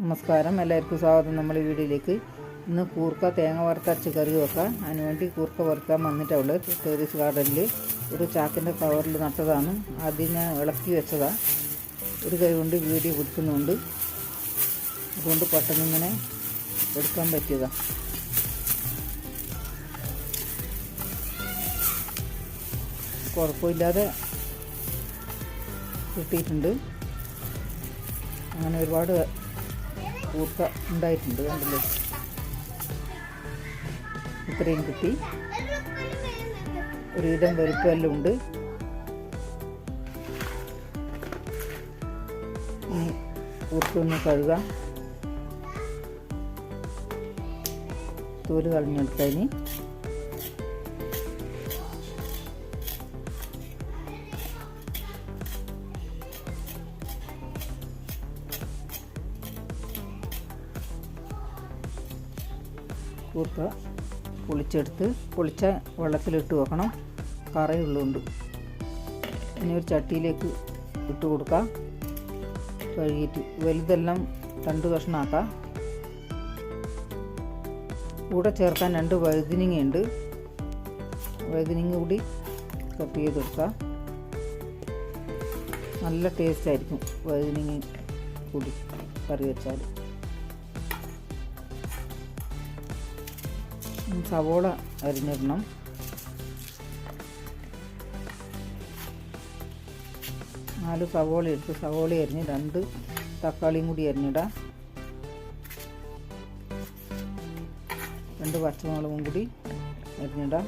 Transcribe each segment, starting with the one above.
നമസ്കാരം, എല്ലാവർക്കും സ്വാഗതം. നമ്മുടെ വീഡിയോയിലേക്ക്. ഇന്ന് കൂർക്ക തേങ്ങ വറുത്തരച്ച് കറി വെക്കാം. അതിനുവേണ്ടി കൂർക്ക വറുക്കാൻ വന്നിട്ടുള്ളൂ. ടെറസ് ഗാർഡനിൽ ഒരു ചാക്കിൻ്റെ കവറിൽ നട്ടതാണ്. അതിനെ ഇളക്കി വെച്ചതാണ്. ഒരു കൈ കൊണ്ട് വീഡിയോ പിടിക്കുന്നുണ്ട്, അതുകൊണ്ട് പെട്ടെന്ന് ഇങ്ങനെ എടുക്കാൻ പറ്റിയതാണ്. കുഴപ്പമില്ലാതെ കിട്ടിയിട്ടുണ്ട്. അങ്ങനെ ഒരുപാട് കൂർക്ക ഉണ്ടായിട്ടുണ്ട്. കണ്ടില്ലേ, ഇത്രയും കിട്ടി. ഒരുവിധം വലുപ്പമെല്ലാം ഉണ്ട്. ഇനി കൂർക്ക ഒന്ന് കഴുകാം, തോല് കളഞ്ഞെടുക്കാം. ഇനി കൂർക്ക പൊളിച്ച വെള്ളത്തിലിട്ട് വെക്കണം, കറയുള്ളതുകൊണ്ട്. ഇനി ഒരു ചട്ടിയിലേക്ക് ഇട്ട് കൊടുക്കാം. കഴുകിയിട്ട് വലുതെല്ലാം 2 കഷ്ണമാക്കാം. കൂടെ ചേർക്കാൻ 2 വഴുതിനങ്ങയുണ്ട്. വഴുതിനങ്ങ കൂടി കട്ട് ചെയ്തെടുക്കാം. നല്ല ടേസ്റ്റ് ആയിരിക്കും വഴുതിനങ്ങ കൂടി കറി വെച്ചാൽ. സവോള അരിഞ്ഞിടണം. നാല് സവോള എടുത്ത് സവോള അരിഞ്ഞ് 2 തക്കാളിയും കൂടി അരിഞ്ഞിടാം. 2 പച്ചമുളകും കൂടി അരിഞ്ഞിടാം.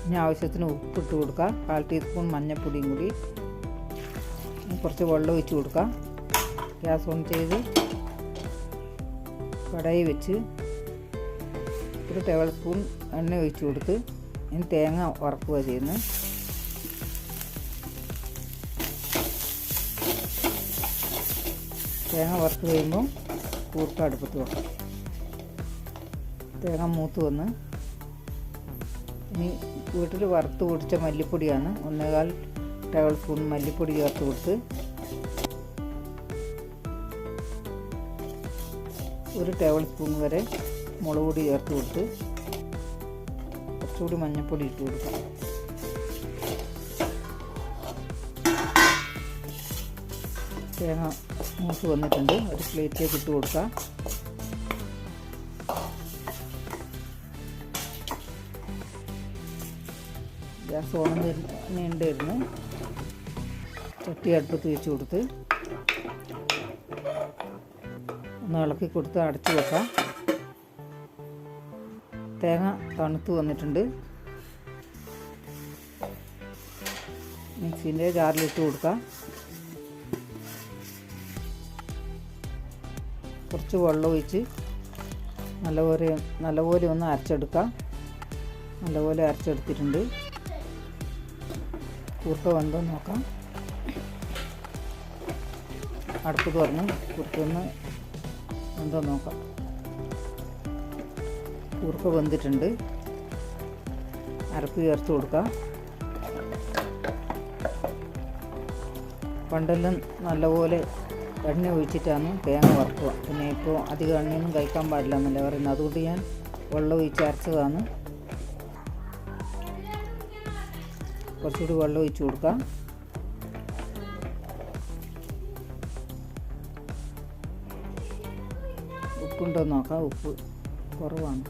ഇനി ആവശ്യത്തിന് ഉപ്പിട്ട് കൊടുക്കുക. 1/4 ടീസ്പൂൺ മഞ്ഞൾപ്പൊടിയും കൂടി. കുറച്ച് വെള്ളം ഒഴിച്ച് കൊടുക്കുക. ഗ്യാസ് ഓൺ ചെയ്ത് കടായി വെച്ച് 1 ടേബിൾ സ്പൂൺ എണ്ണ ഒഴിച്ച് കൊടുത്ത് ഇനി തേങ്ങ വറക്കുക ചെയ്യുന്നത്. തേങ്ങ വറുത്ത് കഴിയുമ്പോൾ കൂർക്ക അടുപ്പത്ത് വെക്കാം. തേങ്ങ മൂത്ത് വന്ന് ഇനി വീട്ടിൽ വറുത്ത് പൊടിച്ച മല്ലിപ്പൊടിയാണ്. 1/4 ടേബിൾ സ്പൂൺ മല്ലിപ്പൊടി ചേർത്ത് കൊടുത്ത് 1 ടേബിൾ സ്പൂൺ വരെ മുളക് പൊടി ചേർത്ത് കൊടുത്ത് കുറച്ചുകൂടി മഞ്ഞൾപ്പൊടി ഇട്ട് കൊടുക്കാം. തേങ്ങ മൂത്ത് വന്നിട്ടുണ്ട്. ഒരു പ്ലേറ്റിലേക്ക് ഇട്ട് കൊടുക്കാം. ഗ്യാസ് ഓൺ ഉണ്ടായിരുന്നു. ചട്ടി അടുപ്പത്ത് വെച്ച് കൊടുത്ത് ഒന്ന് ഇളക്കി കൊടുത്ത് അടച്ച് വെക്കാം. തേങ്ങ തണുത്ത് വന്നിട്ടുണ്ട്. മിക്സിൻ്റെ ജാറിലിട്ട് കൊടുക്കാം. കുറച്ച് വെള്ളം ഒഴിച്ച് നല്ലപോലെ ഒന്ന് അരച്ചെടുക്കാം. നല്ലപോലെ അരച്ചെടുത്തിട്ടുണ്ട്. കൂർക്ക വെന്തോ നോക്കാം. അടുപ്പ് തുറന്ന് കൂർക്ക ഒന്ന് വെന്തോ നോക്കാം. കൂർക്ക വെന്തിട്ടുണ്ട്. അരപ്പ് ചേർത്ത് കൊടുക്കാം. പണ്ടെല്ലാം നല്ലപോലെ എണ്ണ ഒഴിച്ചിട്ടാണ് തേങ്ങ വറുക്കുക. പിന്നെ ഇപ്പോൾ അധികം എണ്ണയൊന്നും കഴിക്കാൻ പാടില്ല എന്നല്ലേ പറയുന്നത്. അതുകൊണ്ട് ഞാൻ വെള്ളം ഒഴിച്ച് അരച്ചതാണ്. കുറച്ചുകൂടി വെള്ളം ഒഴിച്ച് കൊടുക്കാം. ഉപ്പുണ്ടോ നോക്കാം. ഉപ്പ് കുറവാണ്.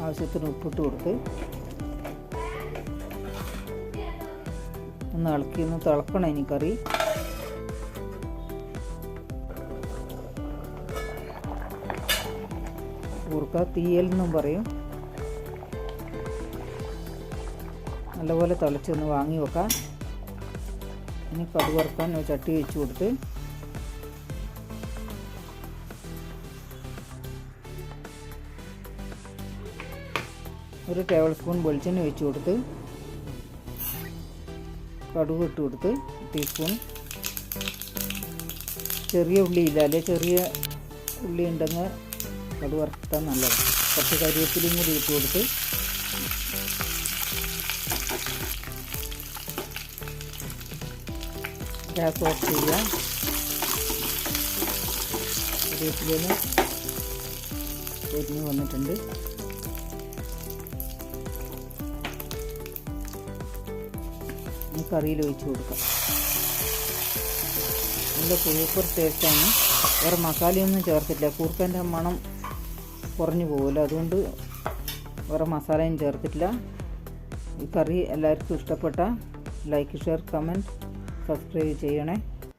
ആവശ്യത്തിന് ഉപ്പിട്ട് കൊടുത്ത് ഒന്ന് ഇളക്കി ഒന്ന് തിളക്കണം. ഇനി കറി കൂർക്ക തീയൽ എന്നും പറയും. നല്ലപോലെ തിളച്ചൊന്ന് വാങ്ങി വെക്കാം. ഇനി കടുക് വറുക്കാൻ ഒരു ചട്ടി വെച്ച് കൊടുത്ത് ഒരു ടേബിൾ സ്പൂൺ വെളിച്ചെണ്ണ ഒഴിച്ച് കൊടുത്ത് കടുക് ഇട്ട് കൊടുത്ത് ടീസ്പൂൺ ചെറിയ ഉള്ളി ഇല്ലാതെ ചെറിയ ഉള്ളി ഉണ്ടെങ്കിൽ അത് വറുത്താൽ നല്ലതാണ്. കുറച്ച് കരിവേപ്പിലയും കൂടി ഇട്ട് കൊടുത്ത് ഗ്യാസ് ഓഫ് ചെയ്യുക. കരിവേപ്പിലയിൽ പൊരിഞ്ഞ് വന്നിട്ടുണ്ട്. കറിയിൽ ഒഴിച്ച് കൊടുക്കാം. നല്ല സൂപ്പർ ടേസ്റ്റാണ്. വേറെ മസാലയൊന്നും ചേർത്തിട്ടില്ല. കൂർക്കൻ്റെ മണം കുറഞ്ഞു പോകുമല്ലോ, അതുകൊണ്ട് വേറെ മസാലയും ചേർത്തിട്ടില്ല. ഈ കറി എല്ലാവർക്കും ഇഷ്ടപ്പെട്ട ലൈക്ക്, ഷെയർ, കമൻറ്റ്, സബ്സ്ക്രൈബ് ചെയ്യണേ.